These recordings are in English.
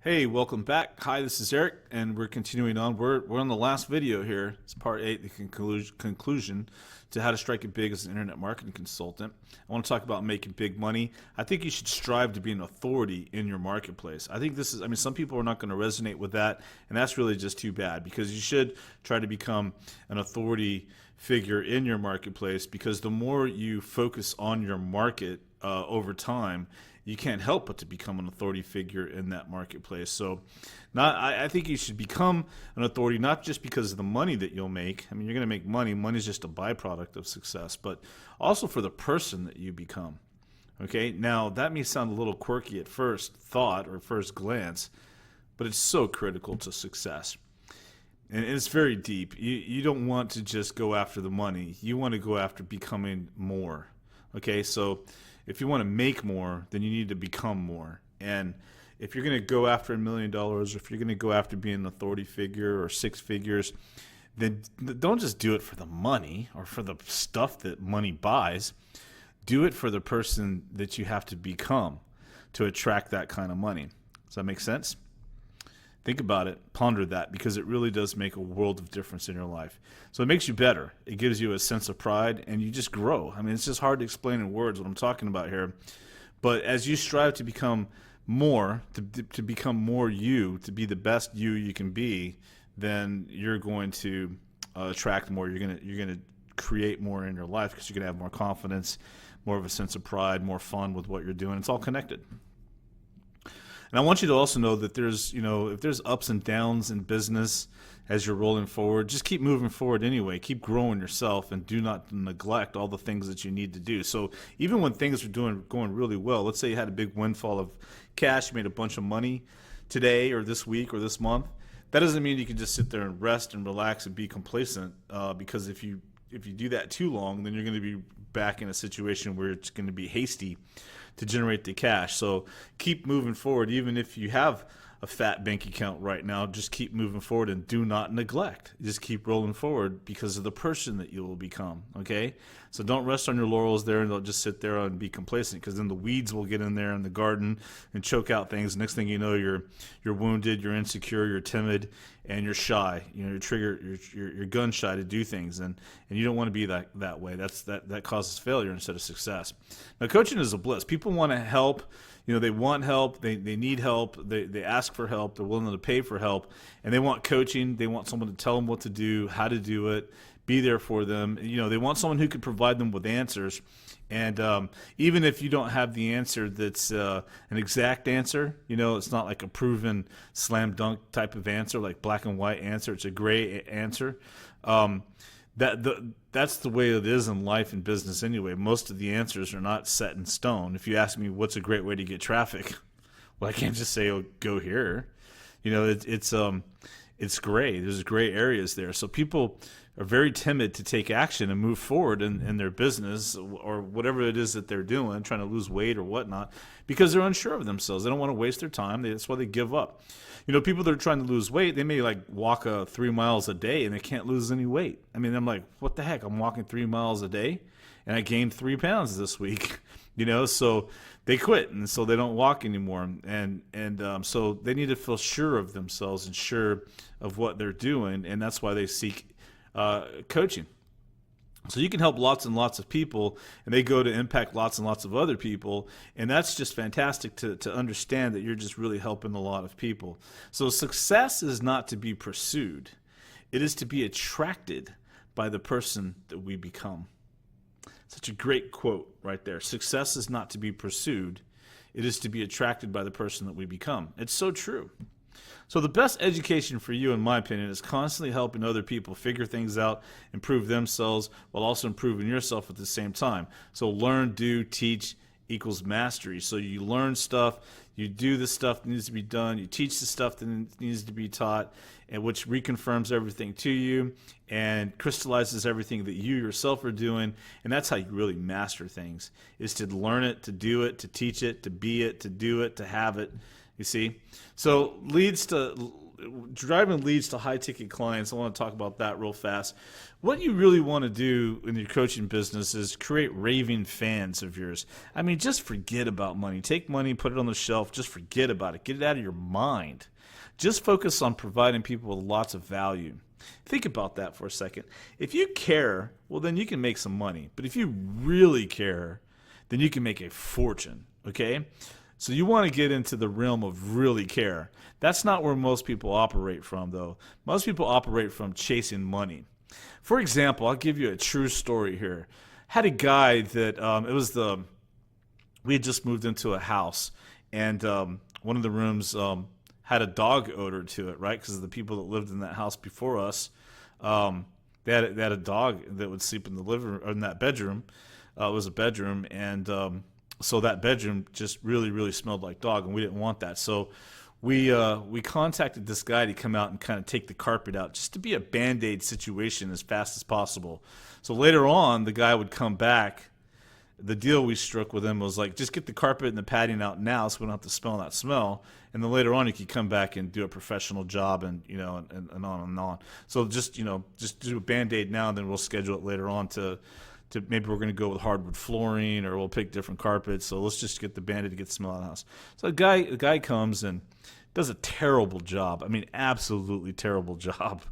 Hey, welcome back. Hi, this is Eric, and we're continuing on. We're on the last video here. It's part 8, the conclusion to how to strike it big as an internet marketing consultant. I want to talk about making big money. I think you should strive to be an authority in your marketplace. I think this is, some people are not going to resonate with that, and that's really just too bad because you should try to become an authority figure in your marketplace because the more you focus on your market over time, you can't help but to become an authority figure in that marketplace. So I think you should become an authority not just because of the money that you'll make. I mean, you're going to make money. Money is just a byproduct of success, but also for the person that you become. Okay, now that may sound a little quirky at first thought or first glance, but it's so critical to success. And it's very deep. You don't want to just go after the money. You want to go after becoming more. Okay, so if you want to make more, then you need to become more. And if you're going to go after $1 million, or if you're going to go after being an authority figure or 6 figures, then don't just do it for the money or for the stuff that money buys. Do it for the person that you have to become to attract that kind of money. Does that make sense? Think about it, ponder that, because it really does make a world of difference in your life. So it makes you better. It gives you a sense of pride, and you just grow. I mean, it's just hard to explain in words what I'm talking about here. But as you strive to become more, to become more you, to be the best you can be, then you're going to attract more. You're gonna create more in your life because you're gonna have more confidence, more of a sense of pride, more fun with what you're doing. It's all connected. And I want you to also know that there's, if there's ups and downs in business as you're rolling forward, just keep moving forward anyway. Keep growing yourself and do not neglect all the things that you need to do. So even when things are going really well, let's say you had a big windfall of cash, you made a bunch of money today or this week or this month, that doesn't mean you can just sit there and rest and relax and be complacent because if you do that too long, then you're going to be back in a situation where it's going to be hasty to generate the cash. So keep moving forward. Even if you have a fat bank account right now, just keep moving forward and do not neglect. Just keep rolling forward because of the person that you will become, okay? So don't rest on your laurels there and don't just sit there and be complacent because then the weeds will get in there in the garden and choke out things. Next thing you know, you're wounded, you're insecure, you're timid, and you're shy. You're gun shy to do things, and you don't want to be that way. That causes failure instead of success. Now, coaching is a bliss. People want to help. They want help, they need help, they ask for help, they're willing to pay for help, and they want coaching, they want someone to tell them what to do, how to do it, be there for them. They want someone who can provide them with answers. And even if you don't have the answer that's an exact answer, it's not like a proven slam dunk type of answer, like black and white answer, it's a gray answer. That's the way it is in life and business anyway. Most of the answers are not set in stone. If you ask me what's a great way to get traffic, well, I can't just say, oh, go here. It's gray. There's gray areas there. So people are very timid to take action and move forward in their business or whatever it is that they're doing, trying to lose weight or whatnot, because they're unsure of themselves. They don't want to waste their time. That's why they give up. People that are trying to lose weight, they may walk 3 miles a day and they can't lose any weight. I mean, I'm like, what the heck? I'm walking 3 miles a day and I gained 3 pounds this week. So they quit and so they don't walk anymore. And so they need to feel sure of themselves and sure of what they're doing. And that's why they seek coaching. So you can help lots and lots of people, and they go to impact lots and lots of other people, and that's just fantastic to understand that you're just really helping a lot of people. So success is not to be pursued. It is to be attracted by the person that we become. Such a great quote right there. Success is not to be pursued. It is to be attracted by the person that we become. It's so true. So the best education for you, in my opinion, is constantly helping other people figure things out, improve themselves, while also improving yourself at the same time. So learn, do, teach equals mastery. So you learn stuff, you do the stuff that needs to be done, you teach the stuff that needs to be taught, and which reconfirms everything to you and crystallizes everything that you yourself are doing. And that's how you really master things, is to learn it, to do it, to teach it, to be it, to do it, to have it. You see? So leads to driving leads to high ticket clients, I want to talk about that real fast. What you really want to do in your coaching business is create raving fans of yours. I mean, just forget about money. Take money, put it on the shelf, just forget about it. Get it out of your mind. Just focus on providing people with lots of value. Think about that for a second. If you care, well, then you can make some money. But if you really care, then you can make a fortune, okay? So you want to get into the realm of really care. That's not where most people operate from, though. Most people operate from chasing money. For example, I'll give you a true story here. Had a guy that we had just moved into a house, and one of the rooms had a dog odor to it, right? Because the people that lived in that house before us, they had a dog that would sleep in the living room, or in that bedroom. It was a bedroom, and so that bedroom just really, really smelled like dog, and we didn't want that. So we contacted this guy to come out and kind of take the carpet out, just to be a Band-Aid situation as fast as possible. So later on, the guy would come back. The deal we struck with him was like, just get the carpet and the padding out now, so we don't have to smell that smell. And then later on, you could come back and do a professional job, and and on and on. So just do a Band-Aid now, and then we'll schedule it later on to maybe we're going to go with hardwood flooring, or we'll pick different carpets. So let's just get the Band-Aid to get the smell out of the house. So the guy comes and does a terrible job. I mean, absolutely terrible job.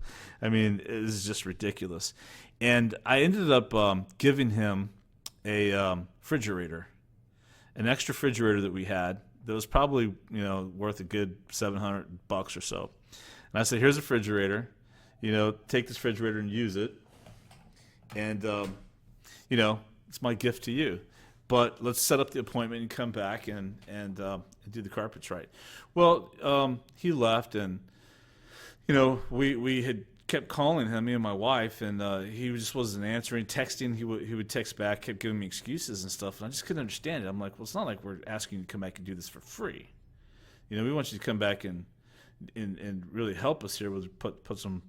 I mean, it's just ridiculous. And I ended up giving him a refrigerator, an extra refrigerator that we had that was probably worth a good $700 or so. And I said, here's a refrigerator, take this refrigerator and use it, and it's my gift to you. But let's set up the appointment and come back and do the carpets right. Well, he left, and we had kept calling him, me and my wife, and he just wasn't answering. Texting, he would text back, kept giving me excuses and stuff, and I just couldn't understand it. I'm like, well, it's not like we're asking you to come back and do this for free. We want you to come back and really help us here with put some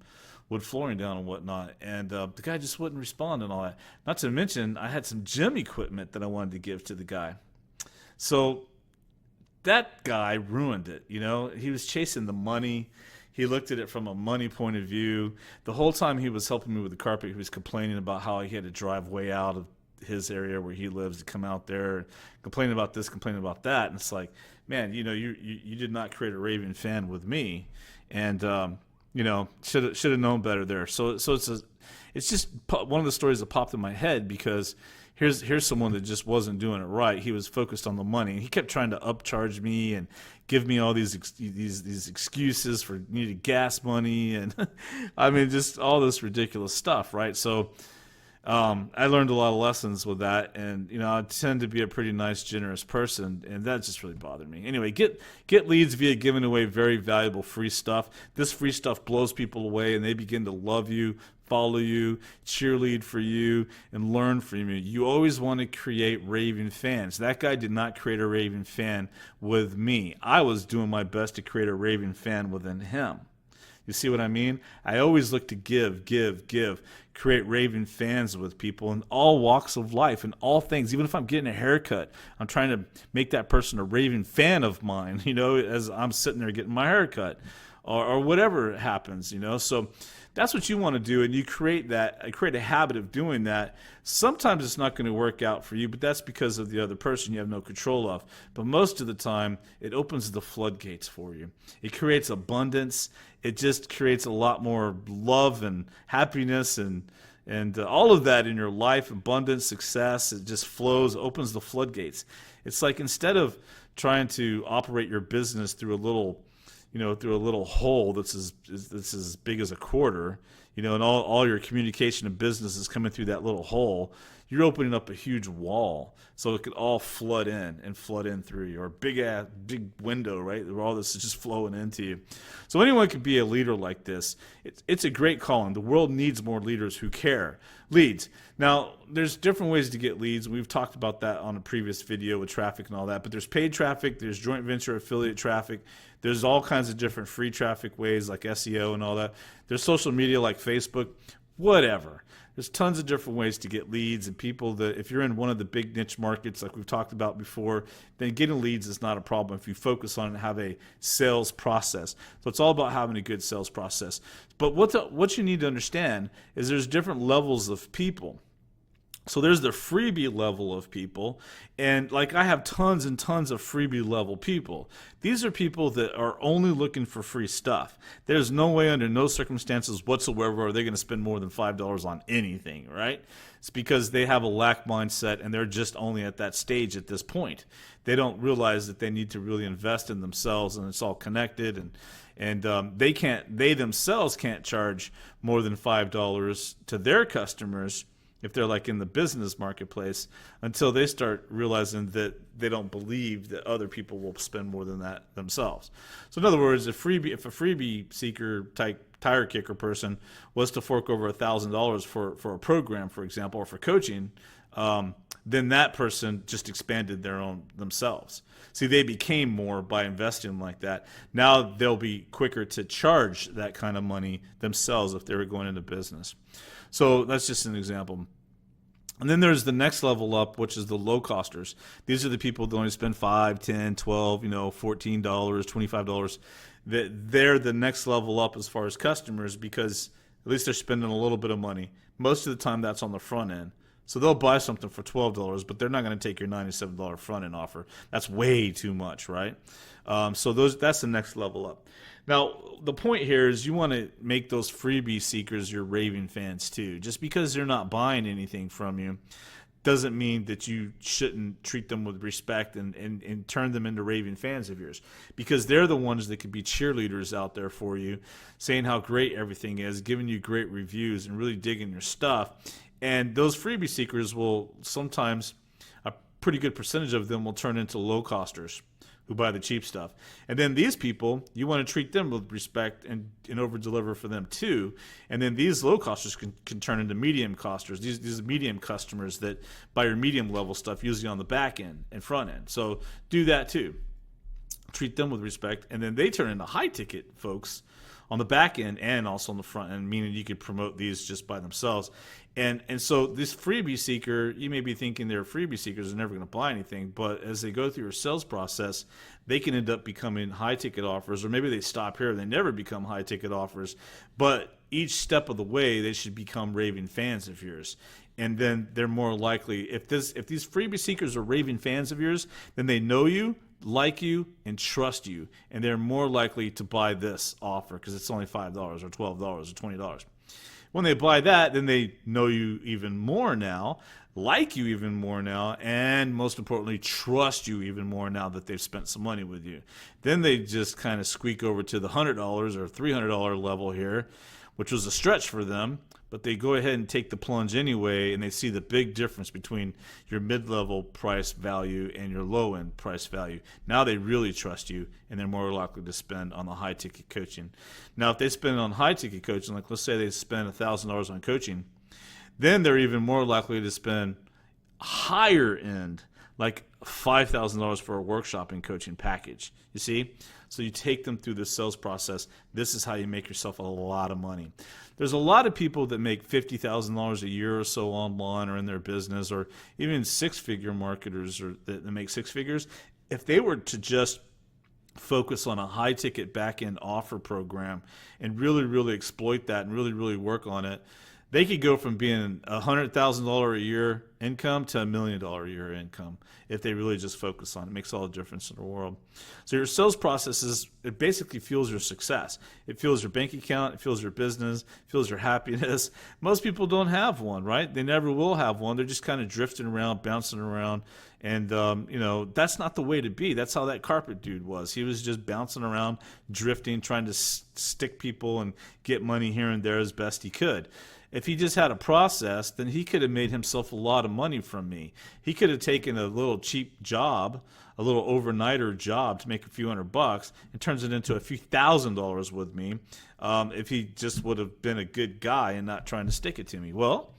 wood flooring down and whatnot. And the guy just wouldn't respond and all that. Not to mention, I had some gym equipment that I wanted to give to the guy. So that guy ruined it. He was chasing the money. He looked at it from a money point of view. The whole time he was helping me with the carpet, he was complaining about how he had to drive way out of his area where he lives to come out there, complaining about this, complaining about that. And it's like, man, you did not create a raving fan with me, and should have known better there. So it's just one of the stories that popped in my head, because here's someone that just wasn't doing it right. He was focused on the money. He kept trying to upcharge me and give me all these excuses for needed gas money, and I mean, just all this ridiculous stuff, right? So I learned a lot of lessons with that, and I tend to be a pretty nice, generous person, and that just really bothered me. Anyway, get leads via giving away very valuable free stuff. This free stuff blows people away, and they begin to love you, follow you, cheerlead for you, and learn from you. You always want to create raving fans. That guy did not create a raving fan with me. I was doing my best to create a raving fan within him. You see what I mean? I always look to give, create raving fans with people in all walks of life, in all things. Even if I'm getting a haircut, I'm trying to make that person a raving fan of mine, as I'm sitting there getting my haircut, or whatever happens, So that's what you want to do, and you create a habit of doing that. Sometimes it's not going to work out for you, but that's because of the other person you have no control of. But most of the time, it opens the floodgates for you. It creates abundance. It just creates a lot more love and happiness and all of that in your life, abundance, success. It just flows, opens the floodgates. It's like, instead of trying to operate your business through a little hole that's as big as a quarter, and all your communication and business is coming through that little hole, you're opening up a huge wall so it could all flood in through you, or a big window, right, where all this is just flowing into you. So anyone can be a leader like this. It's a great calling. The world needs more leaders who care. Leads. Now, there's different ways to get leads. We've talked about that on a previous video with traffic and all that, but there's paid traffic, there's joint venture affiliate traffic, there's all kinds of different free traffic ways like SEO and all that. There's social media like Facebook. whatever. There's tons of different ways to get leads, and people that, if you're in one of the big niche markets like we've talked about before, then getting leads is not a problem if you focus on and have a sales process. So it's all about having a good sales process. But what you need to understand is there's different levels of people. So there's the freebie level of people, and like I have tons and tons of freebie level people. These are people that are only looking for free stuff. There's no way, under no circumstances whatsoever, are they going to spend more than $5 on anything, right? It's because they have a lack mindset and they're just only at that stage at this point. They don't realize that they need to really invest in themselves, and it's all connected, and they themselves can't charge more than $5 to their customers if they're like in the business marketplace, until they start realizing that they don't believe that other people will spend more than that themselves. So in other words, if a freebie seeker type tire kicker person was to fork over $1,000 for a program, for example, or for coaching, then that person just expanded themselves. See, they became more by investing like that. Now they'll be quicker to charge that kind of money themselves if they were going into business. So that's just an example. And then there's the next level up, which is the low costers. These are the people that only spend $5, $10, $12, $14, $25. They're the next level up as far as customers, because at least they're spending a little bit of money. Most of the time that's on the front end. So they'll buy something for $12, but they're not going to take your $97 front end offer. That's way too much, right? So that's the next level up. Now, the point here is you want to make those freebie seekers your raving fans too. Just because they're not buying anything from you doesn't mean that you shouldn't treat them with respect and turn them into raving fans of yours, because they're the ones that could be cheerleaders out there for you, saying how great everything is, giving you great reviews, and really digging your stuff. And those freebie seekers will sometimes, a pretty good percentage of them will turn into low costers who buy the cheap stuff. And then these people, you want to treat them with respect and over deliver for them too. And then these low costers can turn into medium costers. These medium customers that buy your medium level stuff, usually on the back end and front end. So do that too. Treat them with respect. And then they turn into high ticket folks on the back end and also on the front end, meaning you could promote these just by themselves. And so this freebie seeker, you may be thinking they're freebie seekers, they're never going to buy anything, but as they go through your sales process, they can end up becoming high ticket offers, or maybe they stop here, they never become high ticket offers, but each step of the way they should become raving fans of yours. And then they're more likely, if these freebie seekers are raving fans of yours, then they know you, like you, and trust you, and they're more likely to buy this offer because it's only $5 or $12 or $20. When they buy that, then they know you even more now, like you even more now, and most importantly, trust you even more now that they've spent some money with you. Then they just kind of squeak over to the $100 or $300 level here, which was a stretch for them, but they go ahead and take the plunge anyway, and they see the big difference between your mid-level price value and your low-end price value. Now they really trust you, and they're more likely to spend on the high-ticket coaching. Now, if they spend on high-ticket coaching, like let's say they spend $1,000 on coaching, then they're even more likely to spend higher-end, like $5,000 for a workshop and coaching package. You see? So you take them through the sales process. This is how you make yourself a lot of money. There's a lot of people that make $50,000 a year or so online or in their business, or even six-figure marketers or that make six figures. If they were to just focus on a high-ticket back-end offer program and really, really exploit that and really, really work on it, they could go from being $100,000 a year income to $1 million a year income if they really just focus on it. It makes all the difference in the world. So your sales process it basically fuels your success. It fuels your bank account. It fuels your business. It fuels your happiness. Most people don't have one, right? They never will have one. They're just kind of drifting around, bouncing around. And, that's not the way to be. That's how that carpet dude was. He was just bouncing around, drifting, trying to stick people and get money here and there as best he could. If he just had a process, then he could have made himself a lot of money from me. He could have taken a little cheap job, a little overnighter job to make a few $100 and turns it into a few $1,000s with me if he just would have been a good guy and not trying to stick it to me. Well,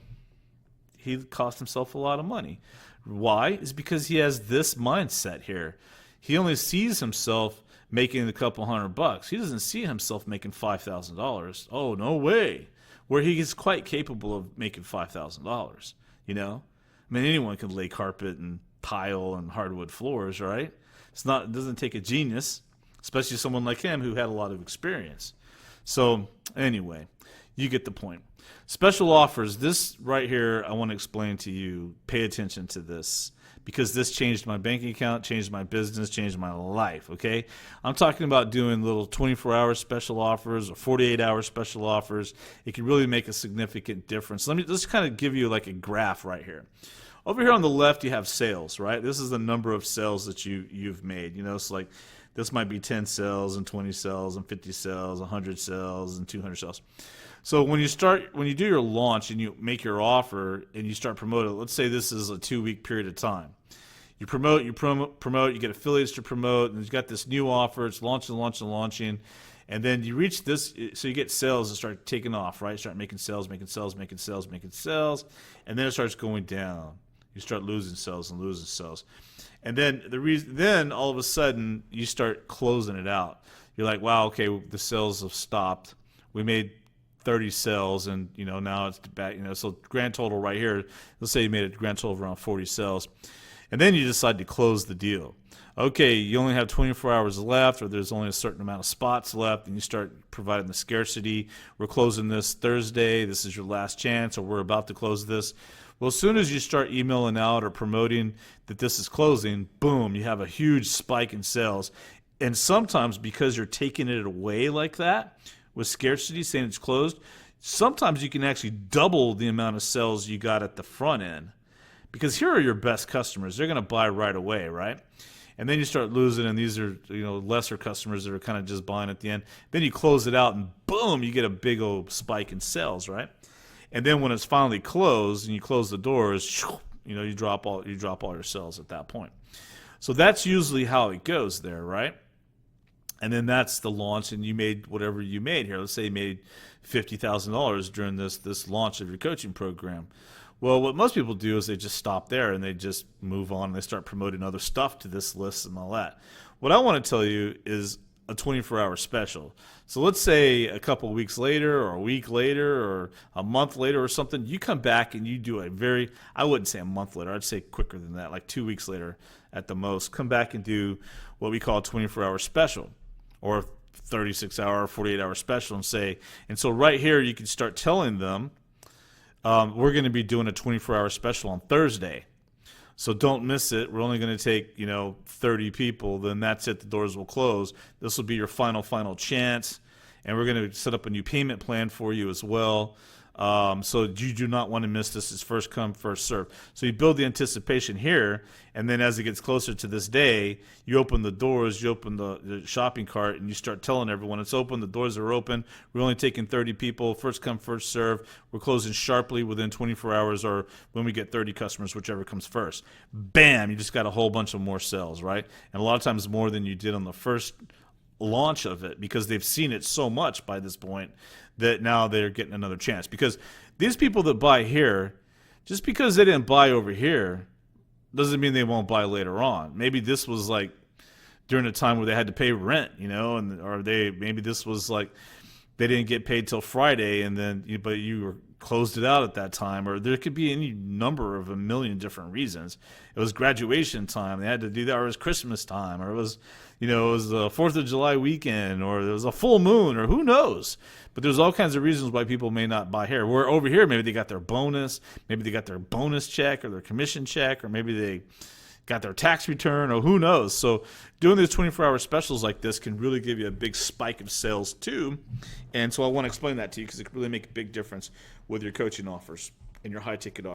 he cost himself a lot of money. Why? It's because he has this mindset here. He only sees himself making a couple $100. He doesn't see himself making $5,000. Oh, no way. where he is quite capable of making $5,000. You know, I mean, anyone can lay carpet and tile and hardwood floors, right? It doesn't take a genius, especially someone like him who had a lot of experience. So anyway, you get the point. Special offers. This right here, I want to explain to you. Pay attention to this, because this changed my banking account, changed my business, changed my life, okay? I'm talking about doing little 24-hour special offers or 48-hour special offers. It can really make a significant difference. Let's kind of give you like a graph right here. Over here on the left, you have sales, right? This is the number of sales that you've made. You know, it's like this might be 10 sales and 20 sales and 50 sales, 100 sales and 200 sales. So when you do your launch and you make your offer and you start promoting, let's say this is a 2-week period of time. You promote, you get affiliates to promote, and you've got this new offer. It's launching. And then you reach this, so you get sales that start taking off, right? Start making sales. And then it starts going down. You start losing sales. And then then all of a sudden you start closing it out. You're like, wow, okay, the sales have stopped. We made 30 sales, and now it's back. So grand total right here. Let's say you made a grand total of around 40 sales, and then you decide to close the deal. Okay, you only have 24 hours left, or there's only a certain amount of spots left, and you start providing the scarcity. We're closing this Thursday. This is your last chance, or we're about to close this. Well, as soon as you start emailing out or promoting that this is closing, boom, you have a huge spike in sales. And sometimes because you're taking it away like that, with scarcity, saying it's closed, sometimes you can actually double the amount of sales you got at the front end. Because here are your best customers. They're going to buy right away, right? And then you start losing, and these are lesser customers that are kind of just buying at the end. Then you close it out, and boom, you get a big old spike in sales, right? And then when it's finally closed and you close the doors, you drop all your sales at that point. So that's usually how it goes there, right? And then that's the launch, and you made whatever you made here. Let's say you made $50,000 during this launch of your coaching program. Well, what most people do is they just stop there and they just move on and they start promoting other stuff to this list and all that. What I want to tell you is a 24-hour special. So let's say a couple of weeks later or a week later or a month later or something, you come back and you do I wouldn't say a month later, I'd say quicker than that, like 2 weeks later at the most, come back and do what we call a 24-hour special, or 36-hour, 48-hour special, and so right here you can start telling them, we're going to be doing a 24-hour special on Thursday, so don't miss it. We're only going to take 30 people. Then that's it. The doors will close. This will be your final chance, and we're going to set up a new payment plan for you as well. So you do not want to miss this. It's first come, first serve. So you build the anticipation here, and then as it gets closer to this day, you open the doors, you open the shopping cart, and you start telling everyone it's open, the doors are open, we're only taking 30 people, first come, first serve, we're closing sharply within 24 hours or when we get 30 customers, whichever comes first. Bam, you just got a whole bunch of more sales, right? And a lot of times more than you did on the first launch of it, because they've seen it so much by this point that now they're getting another chance. Because these people that buy here, just because they didn't buy over here doesn't mean they won't buy later on. Maybe this was like during a time where they had to pay rent, or maybe this was like they didn't get paid till Friday, and then but you were closed it out at that time, or there could be any number of a million different reasons. It was graduation time, they had to do that, or it was Christmas time, or it was it was the 4th of July weekend, or there was a full moon, or who knows. But there's all kinds of reasons why people may not buy here. Where over here, maybe they got their bonus, maybe they got their bonus check or their commission check, or maybe they got their tax return, or who knows. So doing these 24-hour specials like this can really give you a big spike of sales too. And so I want to explain that to you, because it can really make a big difference with your coaching offers and your high-ticket offers.